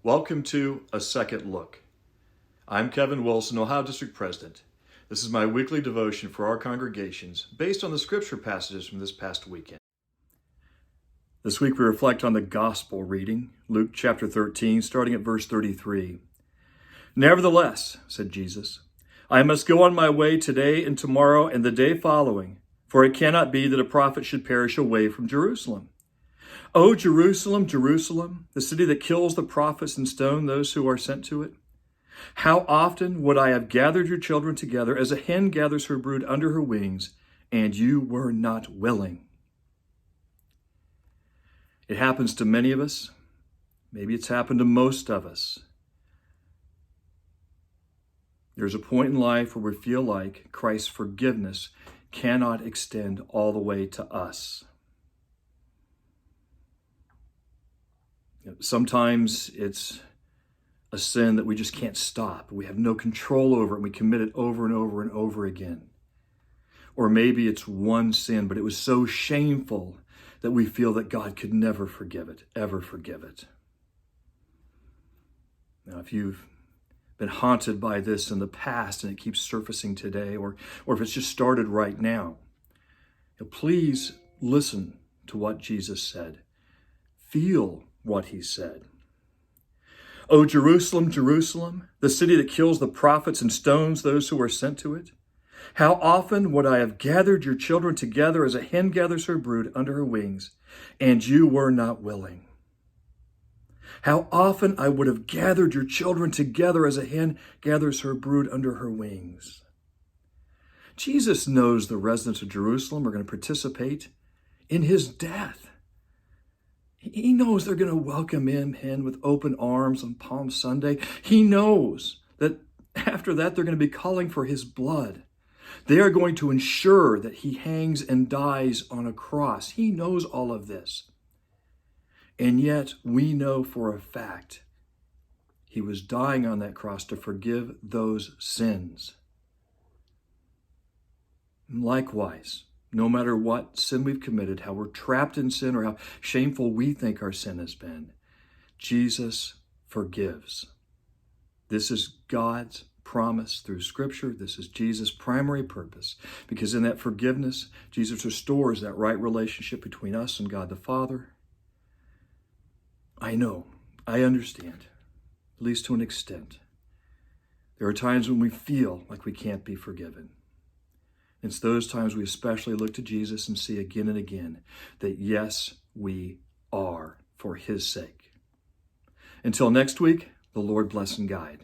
Welcome to A Second Look. I'm Kevin Wilson, Ohio District President. This is my weekly devotion for our congregations based on the scripture passages from this past weekend. This week we reflect on the gospel reading, Luke chapter 13, starting at verse 33. "Nevertheless," said Jesus, "I must go on my way today and tomorrow and the day following, for it cannot be that a prophet should perish away from Jerusalem. O Jerusalem, Jerusalem, the city that kills the prophets and stones those who are sent to it. How often would I have gathered your children together as a hen gathers her brood under her wings, and you were not willing." It happens to many of us. Maybe it's happened to most of us. There's a point in life where we feel like Christ's forgiveness cannot extend all the way to us. Sometimes it's a sin that we just can't stop. We have no control over it, and we commit it over and over and over again. Or maybe it's one sin, but it was so shameful that we feel that God could never forgive it, ever forgive it. Now, if you've been haunted by this in the past and it keeps surfacing today, or if it's just started right now, please listen to what Jesus said. Feel what he said. "O Jerusalem, Jerusalem, the city that kills the prophets and stones those who are sent to it. How often would I have gathered your children together as a hen gathers her brood under her wings, and you were not willing. How often I would have gathered your children together as a hen gathers her brood under her wings." Jesus knows the residents of Jerusalem are going to participate in his death. He knows they're going to welcome him in with open arms on Palm Sunday. He knows that after that, they're going to be calling for his blood. They are going to ensure that he hangs and dies on a cross. He knows all of this. And yet we know for a fact he was dying on that cross to forgive those sins. And likewise, no matter what sin we've committed, how we're trapped in sin, or how shameful we think our sin has been, Jesus forgives. This is God's promise through Scripture. This is Jesus' primary purpose, because in that forgiveness, Jesus restores that right relationship between us and God the Father. I know, I understand, at least to an extent. There are times when we feel like we can't be forgiven. It's those times we especially look to Jesus and see again and again that yes, we are, for his sake. Until next week, the Lord bless and guide.